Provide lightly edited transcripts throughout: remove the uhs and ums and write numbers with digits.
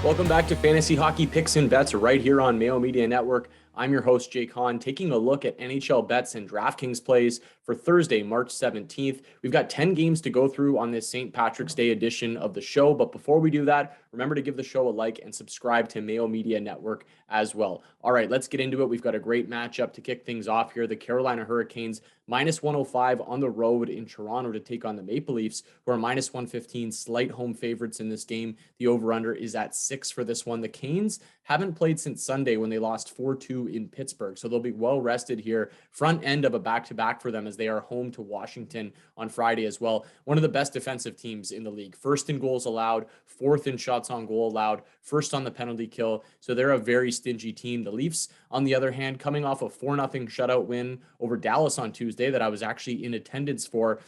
Welcome back to Fantasy Hockey Picks and Bets right here on Mayo Media Network. I'm your host, Jake Hahn, taking a look at NHL Bets and DraftKings plays for Thursday, March 17th. We've got 10 games to go through on this St. Patrick's Day edition of the show. But before we do that, remember to give the show a like and subscribe to Mayo Media Network as well. All right, let's get into it. We've got a great matchup to kick things off here. The Carolina Hurricanes minus 105 on the road in Toronto to take on the Maple Leafs, who are minus 115, slight home favorites in this game. The over-under is at 6 for this one. The Canes haven't played since Sunday when they lost 4-2 in Pittsburgh, so they'll be well rested here. Front end of a back-to-back for them as they are home to Washington on Friday as well. One of the best defensive teams in the league. First in goals allowed, fourth in shots on goal allowed, first on the penalty kill. So they're a very stingy team. The Leafs, on the other hand, coming off a 4-0 shutout win over Dallas on Tuesday that I was actually in attendance for.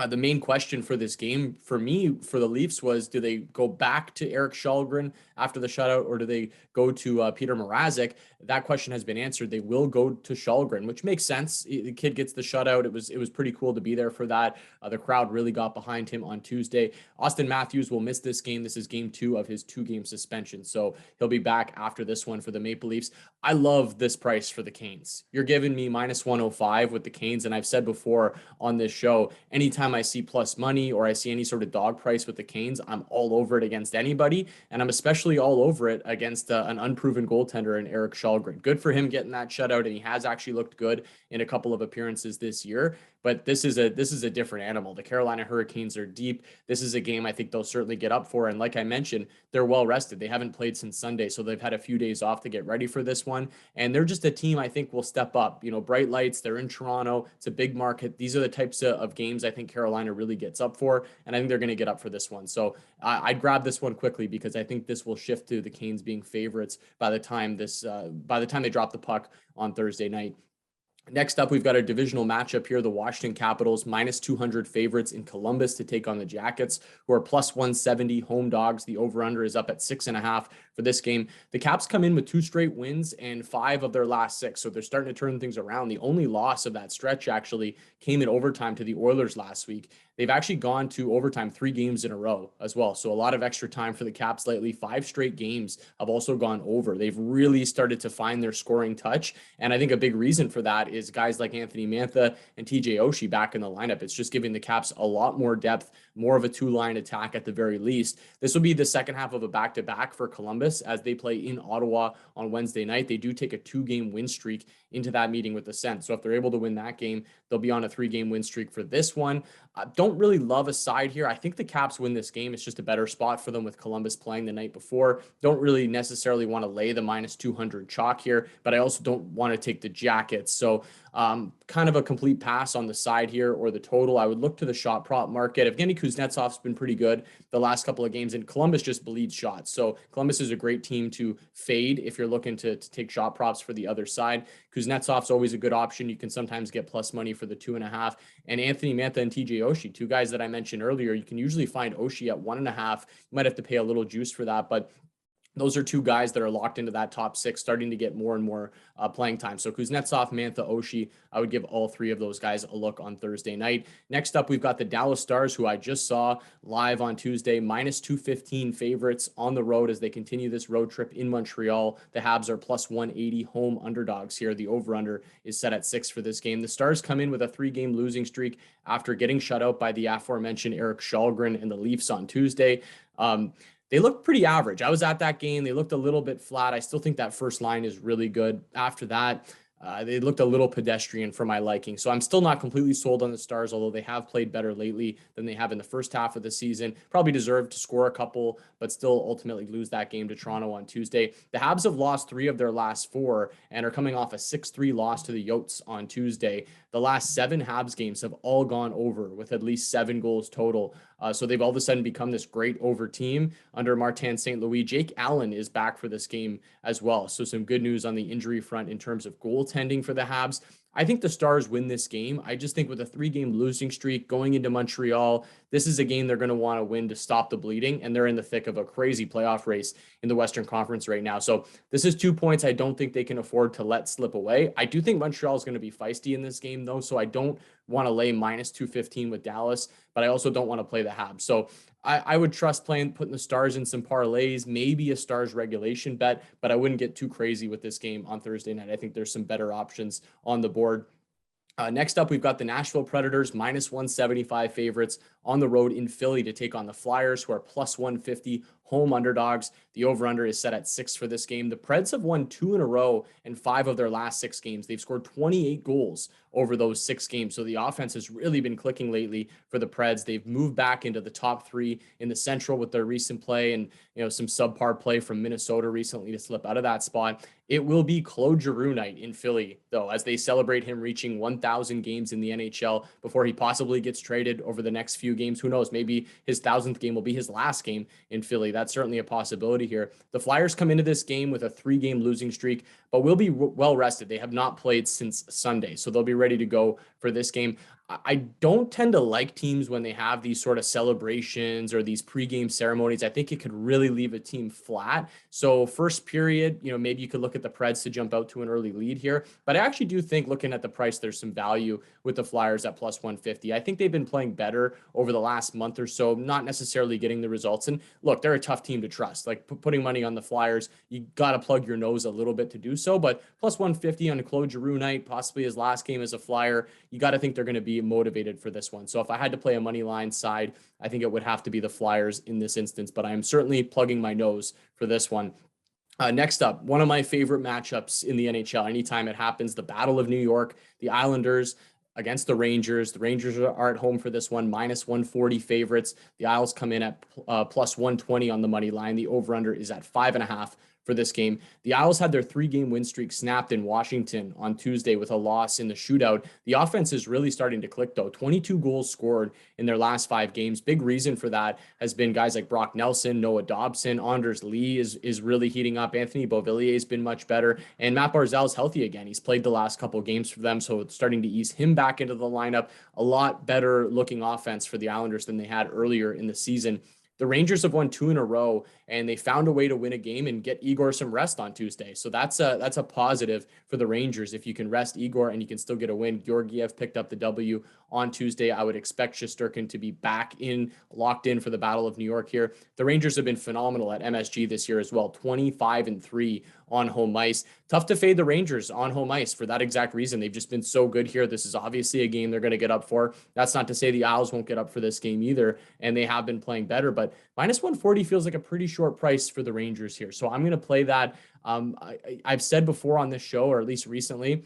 The main question for this game for me, for the Leafs, was do they go back to Erik Källgren after the shutout, or do they go to Peter Mrazek? That question has been answered. They will go to Källgren, which makes sense. The kid gets the shutout. It was pretty cool to be there for that. The crowd really got behind him on Tuesday. Austin Matthews will miss this game. This is game 2 of his 2-game suspension, so he'll be back after this one for the Maple Leafs. I love this price for the Canes. You're giving me minus 105 with the Canes, and I've said before on this show, anytime I see plus money or I see any sort of dog price with the Canes, I'm all over it against anybody, and I'm especially all over it against an unproven goaltender in Erik Källgren. Good for him getting that shutout, and he has actually looked good in a couple of appearances this year. But this is a different animal. The Carolina Hurricanes are deep. This is a game I think they'll certainly get up for. And like I mentioned, they're well rested. They haven't played since Sunday, so they've had a few days off to get ready for this one. And they're just a team I think will step up. You know, bright lights. They're in Toronto. It's a big market. These are the types of games I think Carolina really gets up for, and I think they're going to get up for this one. So I'd grab this one quickly because I think this will shift to the Canes being favorites by the time they drop the puck on Thursday night. Next up, we've got a divisional matchup here. The Washington Capitals, minus 200 favorites in Columbus to take on the Jackets, who are plus 170 home dogs. The over-under is up at 6.5 for this game. The Caps come in with 2 straight wins and 5 of their last 6, so they're starting to turn things around. The only loss of that stretch actually came in overtime to the Oilers last week. They've actually gone to overtime 3 games in a row as well. So a lot of extra time for the Caps lately. 5 straight games have also gone over. They've really started to find their scoring touch. And I think a big reason for that is guys like Anthony Mantha and TJ Oshie back in the lineup. It's just giving the Caps a lot more depth, more of a 2-line attack at the very least. This will be the second half of a back-to-back for Columbus as they play in Ottawa on Wednesday night. They do take a 2-game win streak into that meeting with the Sens. So if they're able to win that game, they'll be on a 3-game win streak for this one. Don't really love a side here. I think the Caps win this game. It's just a better spot for them with Columbus playing the night before. Don't really necessarily want to lay the minus 200 chalk here, but I also don't want to take the Jackets. So kind of a complete pass on the side here or the total. I would look to the shot prop market. Evgeny Kuznetsov's been pretty good the last couple of games, and Columbus just bleeds shots. So Columbus is a great team to fade if you're looking to take shot props for the other side. Kuznetsov's always a good option. You can sometimes get plus money for the 2.5. And Anthony Mantha and TJ Oshie, 2 guys that I mentioned earlier, you can usually find Oshie at 1.5. You might have to pay a little juice for that, but those are 2 guys that are locked into that top 6, starting to get more and more playing time. So Kuznetsov, Mantha, Oshie, I would give all 3 of those guys a look on Thursday night. Next up, we've got the Dallas Stars, who I just saw live on Tuesday, minus 215 favorites on the road as they continue this road trip in Montreal. The Habs are plus 180 home underdogs here. The over-under is set at 6 for this game. The Stars come in with a 3-game losing streak after getting shut out by the aforementioned Erik Källgren and the Leafs on Tuesday. They looked pretty average. I was at that game. They looked a little bit flat. I still think that first line is really good. After that, they looked a little pedestrian for my liking. So I'm still not completely sold on the Stars, although they have played better lately than they have in the first half of the season. Probably deserved to score a couple, but still ultimately lose that game to Toronto on Tuesday. The Habs have lost 3 of their last 4 and are coming off a 6-3 loss to the Yotes on Tuesday. The last 7 Habs games have all gone over with at least 7 goals total. So they've all of a sudden become this great over team under Martin St. Louis. Jake Allen is back for this game as well. So some good news on the injury front in terms of goaltending for the Habs. I think the Stars win this game. I just think with a 3-game losing streak going into Montreal, this is a game they're going to want to win to stop the bleeding, and they're in the thick of a crazy playoff race in the Western Conference right now. So this is 2 points I don't think they can afford to let slip away. I do think Montreal is going to be feisty in this game, though, so I don't want to lay minus 215 with Dallas, but I also don't want to play the Habs. So I would trust putting the Stars in some parlays, maybe a Stars regulation bet, but I wouldn't get too crazy with this game on Thursday night. I think there's some better options on the board. Next up, we've got the Nashville Predators, minus 175 favorites on the road in Philly to take on the Flyers, who are plus 150 home underdogs. The over-under is set at 6 for this game. The Preds have won 2 in a row in 5 of their last 6 games. They've scored 28 goals over those 6 games. So the offense has really been clicking lately for the Preds. They've moved back into the top 3 in the Central with their recent play, and some subpar play from Minnesota recently to slip out of that spot. It will be Claude Giroux night in Philly, though, as they celebrate him reaching 1,000 games in the NHL before he possibly gets traded over the next few games. Who knows? Maybe his 1,000th game will be his last game in Philly. That's certainly a possibility here. The Flyers come into this game with a 3-game losing streak, but will be well rested. They have not played since Sunday, so they'll be ready to go for this game. I don't tend to like teams when they have these sort of celebrations or these pregame ceremonies. I think it could really leave a team flat. So first period, maybe you could look at the Preds to jump out to an early lead here. But I actually do think, looking at the price, there's some value with the Flyers at plus 150. I think they've been playing better over the last month or so, not necessarily getting the results. And look, they're a tough team to trust. Like putting money on the Flyers, you got to plug your nose a little bit to do so. But plus 150 on a Claude Giroux night, possibly his last game as a Flyer, you got to think they're going to be motivated for this one. So if I had to play a money line side, I think it would have to be the Flyers in this instance, but I am certainly plugging my nose for this one. Next up, one of my favorite matchups in the NHL, anytime it happens, the Battle of New York, the Islanders against the Rangers. The Rangers are at home for this one, minus 140 favorites. The Isles come in at plus 120 on the money line. The over-under is at 5.5 for this game. The Isles had their 3-game win streak snapped in Washington on Tuesday with a loss in the shootout. The offense is really starting to click, though. 22 goals scored in their last 5 games. Big reason for that has been guys like Brock Nelson, Noah Dobson, Anders Lee is really heating up. Anthony Beauvillier has been much better, and Matt Barzal's healthy again. He's played the last couple games for them, so it's starting to ease him back into the lineup. A lot better looking offense for the Islanders than they had earlier in the season. The Rangers have won 2 in a row, and they found a way to win a game and get Igor some rest on Tuesday. So that's a positive for the Rangers. If you can rest Igor and you can still get a win. Georgiev picked up the W on Tuesday. I would expect Shesterkin to be locked in for the Battle of New York here. The Rangers have been phenomenal at MSG this year as well, 25-3 on home ice. Tough to fade the Rangers on home ice for that exact reason. They've just been so good here. This is obviously a game they're going to get up for. That's not to say the Isles won't get up for this game either, and they have been playing better, but minus 140 feels like a pretty short price for the Rangers here. So I'm going to play that. I've said before on this show, or at least recently,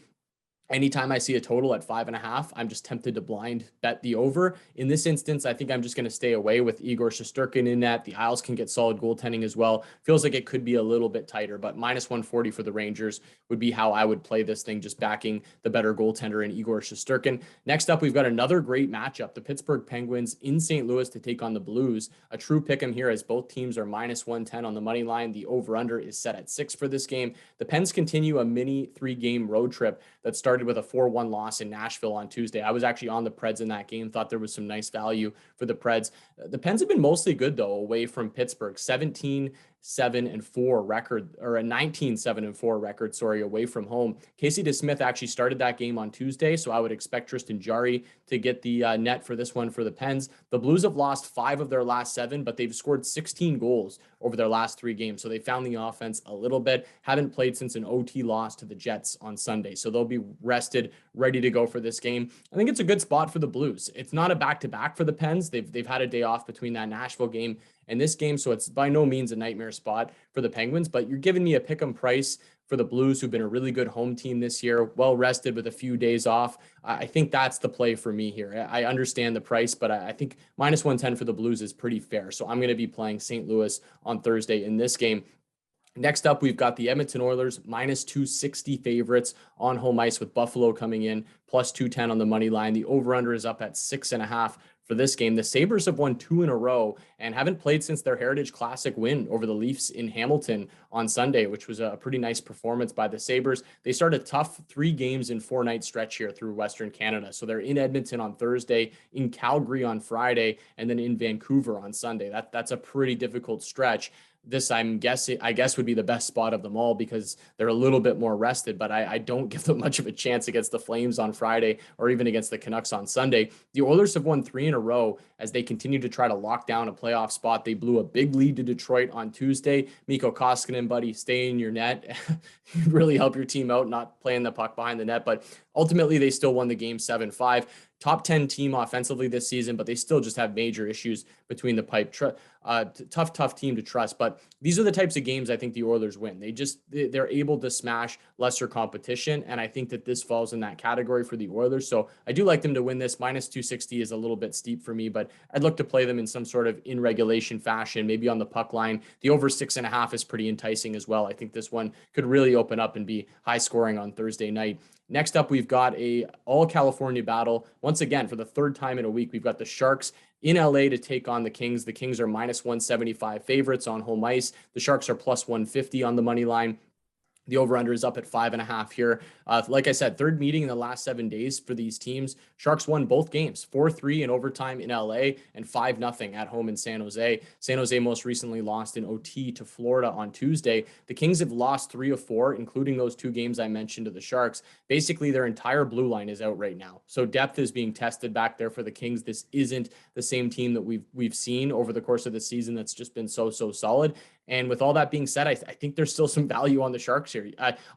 anytime I see a total at 5.5, I'm just tempted to blind bet the over. In this instance, I think I'm just going to stay away with Igor Shesterkin in net. The Isles can get solid goaltending as well. Feels like it could be a little bit tighter, but minus 140 for the Rangers would be how I would play this thing, just backing the better goaltender in Igor Shesterkin. Next up, we've got another great matchup. The Pittsburgh Penguins in St. Louis to take on the Blues. A true pick'em here as both teams are minus 110 on the money line. The over-under is set at 6 for this game. The Pens continue a mini 3-game road trip that started with a 4-1 loss in Nashville on Tuesday. I was actually on the Preds in that game, thought there was some nice value for the Preds. The Pens have been mostly good, though, away from Pittsburgh. 17-7-4 record, or a 19-7-4 record, away from home. Casey DeSmith actually started that game on Tuesday, so I would expect Tristan Jarry to get the net for this one for the Pens. The Blues have lost 5 of their last 7, but they've scored 16 goals over their last 3 games, so they found the offense a little bit. Haven't played since an OT loss to the Jets on Sunday, so they'll be rested, ready to go for this game. I think it's a good spot for the Blues. It's not a back-to-back for the Pens. They've had a day off between that Nashville game and this game, so it's by no means a nightmare spot for the Penguins, but you're giving me a pick'em price for the Blues, who've been a really good home team this year, well rested with a few days off. I think that's the play for me here. I understand the price, but I think minus 110 for the Blues is pretty fair. So I'm going to be playing St. Louis on Thursday in this game. Next up, we've got the Edmonton Oilers, minus 260 favorites on home ice, with Buffalo coming in plus 210 on the money line. The over-under is up at 6.5 for this game. The Sabres have won 2 in a row and haven't played since their Heritage Classic win over the Leafs in Hamilton on Sunday, which was a pretty nice performance by the Sabres. They start a tough 3 games in 4-night stretch here through Western Canada. So they're in Edmonton on Thursday, in Calgary on Friday, and then in Vancouver on Sunday. That's a pretty difficult stretch. this, I guess would be the best spot of them all because they're a little bit more rested, but I don't give them much of a chance against the Flames on Friday or even against the Canucks on Sunday. The Oilers have won 3 in a row as they continue to try to lock down a playoff spot. They blew a big lead to Detroit on Tuesday. Mikko Koskinen, buddy, stay in your net. Really help your team out, not playing the puck behind the net, but ultimately they still won the game 7-5. Top 10 team offensively this season, but they still just have major issues between the pipe. Tough team to trust. But these are the types of games I think the Oilers win. They're able to smash lesser competition, and I think that this falls in that category for the Oilers. So I do like them to win this. Minus 260 is a little bit steep for me, but I'd look to play them in some sort of in regulation fashion, maybe on the puck line. The over 6.5 is pretty enticing as well. I think this one could really open up and be high scoring on Thursday night. Next up, we've got a all California battle. Once again, for the third time in a week, we've got the Sharks in LA to take on the Kings. The Kings are minus 175 favorites on home ice. The Sharks are plus 150 on the money line. The over-under is up at 5.5 here. Like I said, third meeting in the last 7 days for these teams. Sharks won both games, 4-3 in overtime in LA and 5-0 at home in San Jose. San Jose most recently lost in OT to Florida on Tuesday. The Kings have lost 3 of 4, including those 2 games I mentioned to the Sharks. Basically, their entire blue line is out right now. So depth is being tested back there for the Kings. This isn't the same team that we've seen over the course of the season that's just been so solid. And with all that being said, I think there's still some value on the Sharks here.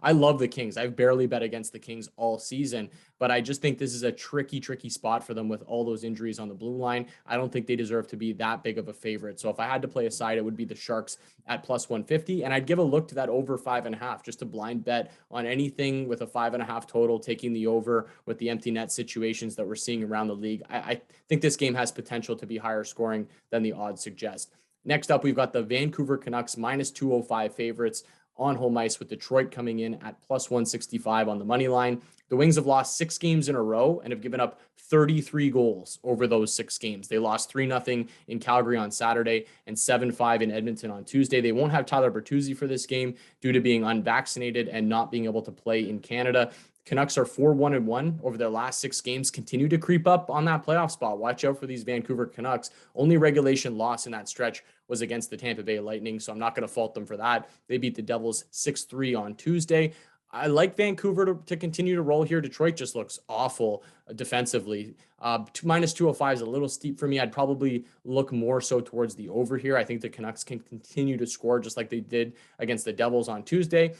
I love the Kings. I've barely bet against the Kings all season, but I just think this is a tricky spot for them with all those injuries on the blue line. I don't think they deserve to be that big of a favorite. So if I had to play a side, it would be the Sharks at plus 150. And I'd give a look to that over 5.5, just a blind bet on anything with a 5.5 total, taking the over with the empty net situations that we're seeing around the league. I think this game has potential to be higher scoring than the odds suggest. Next up, we've got the Vancouver Canucks minus 205 favorites on home ice with Detroit coming in at plus 165 on the money line. The Wings have lost 6 games in a row and have given up 33 goals over those 6 games. They lost 3-0 in Calgary on Saturday and 7-5 in Edmonton on Tuesday. They won't have Tyler Bertuzzi for this game due to being unvaccinated and not being able to play in Canada. Canucks are 4-1-1 over their last 6 games, continue to creep up on that playoff spot. Watch out for these Vancouver Canucks. Only regulation loss in that stretch was against the Tampa Bay Lightning, so I'm not going to fault them for that. They beat the Devils 6-3 on Tuesday. I like Vancouver to continue to roll here. Detroit just looks awful defensively. Minus 205 is a little steep for me. I'd probably look more so towards the over here. I think the Canucks can continue to score just like they did against the Devils on Tuesday.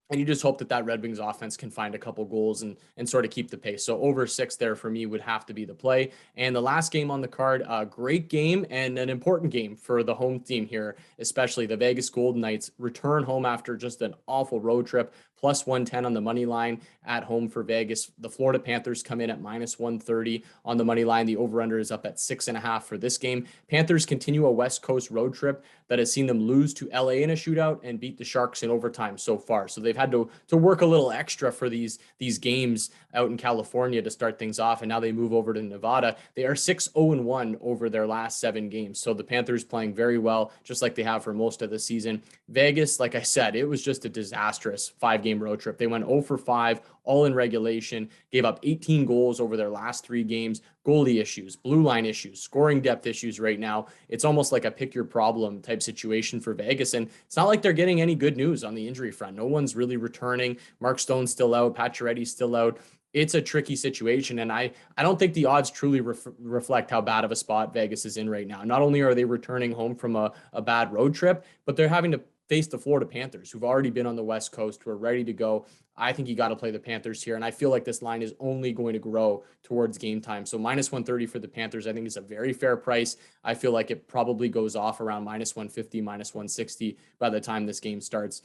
And you just hope that Red Wings offense can find a couple goals and sort of keep the pace. So over 6 there for me would have to be the play. And the last game on the card, a great game and an important game for the home team here, especially the Vegas Golden Knights return home after just an awful road trip. Plus 110 on the money line at home for Vegas. The Florida Panthers come in at minus 130 on the money line. The over-under is up at 6.5 for this game. Panthers continue a West Coast road trip that has seen them lose to LA in a shootout and beat the Sharks in overtime so far. So they've had to work a little extra for these games out in California to start things off, and now they move over to Nevada. They are 6-0-1 over their last 7 games. So the Panthers playing very well, just like they have for most of the season. Vegas, like I said, it was just a disastrous 5-game road trip. They went 0 for 5, all in regulation, gave up 18 goals over their last 3 games, goalie issues, blue line issues, scoring depth issues right now. It's almost like a pick your problem type situation for Vegas. And it's not like they're getting any good news on the injury front. No one's really returning. Mark Stone's still out. Pacioretty's still out. It's a tricky situation. And I don't think the odds truly reflect how bad of a spot Vegas is in right now. Not only are they returning home from a bad road trip, but they're having to face the Florida Panthers, who've already been on the West Coast, who are ready to go. I think you got to play the Panthers here, and I feel like this line is only going to grow towards game time. So minus 130 for the Panthers, I think is a very fair price. I feel like it probably goes off around minus 150, minus 160 by the time this game starts.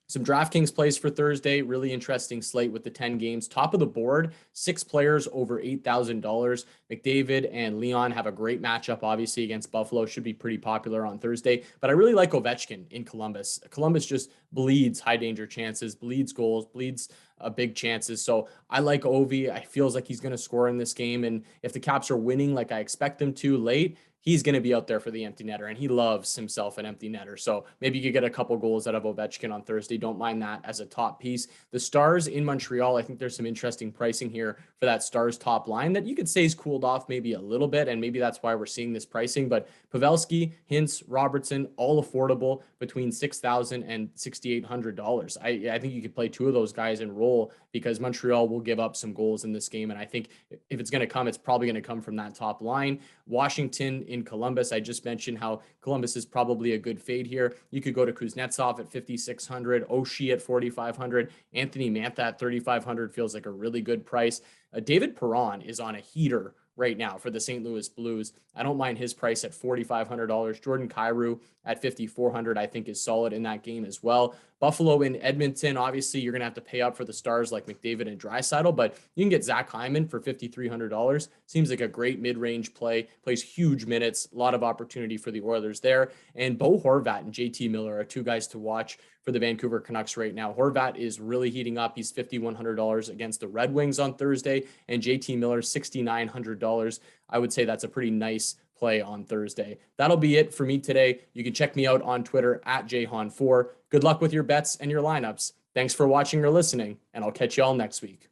Some DraftKings plays for Thursday. Really interesting slate with the 10 games. Top of the board, 6 players over $8,000. McDavid and Leon have a great matchup, obviously, against Buffalo. Should be pretty popular on Thursday. But I really like Ovechkin in Columbus. Columbus just bleeds high danger chances, bleeds goals, bleeds big chances. So I like Ovi. I feels like he's going to score in this game. And if the Caps are winning like I expect them to late, he's going to be out there for the empty netter, and he loves himself an empty netter. So maybe you could get a couple goals out of Ovechkin on Thursday. Don't mind that as a top piece. The Stars in Montreal, I think there's some interesting pricing here for that Stars top line that you could say is cooled off maybe a little bit, and maybe that's why we're seeing this pricing. But Pavelski, Hintz, Robertson, all affordable between $6,000 and $6,800. I think you could play two of those guys and roll, because Montreal will give up some goals in this game. And I think if it's going to come, it's probably going to come from that top line. Washington in Columbus, I just mentioned how Columbus is probably a good fade here. You could go to Kuznetsov at 5,600, Oshie at 4,500, Anthony Mantha at 3,500 feels like a really good price. David Perron is on a heater right now for the St. Louis Blues. I don't mind his price at $4,500. Jordan Kyrou at $5,400, I think, is solid in that game as well. Buffalo in Edmonton, obviously you're going to have to pay up for the stars like McDavid and Draisaitl, but you can get Zach Hyman for $5,300. Seems like a great mid-range play, plays huge minutes, a lot of opportunity for the Oilers there. And Bo Horvat and JT Miller are two guys to watch for the Vancouver Canucks right now. Horvat is really heating up. He's $5,100 against the Red Wings on Thursday, and JT Miller $6,900. I would say that's a pretty nice play on Thursday. That'll be it for me today. You can check me out on Twitter at jhahn4. Good luck with your bets and your lineups. Thanks for watching or listening, and I'll catch you all next week.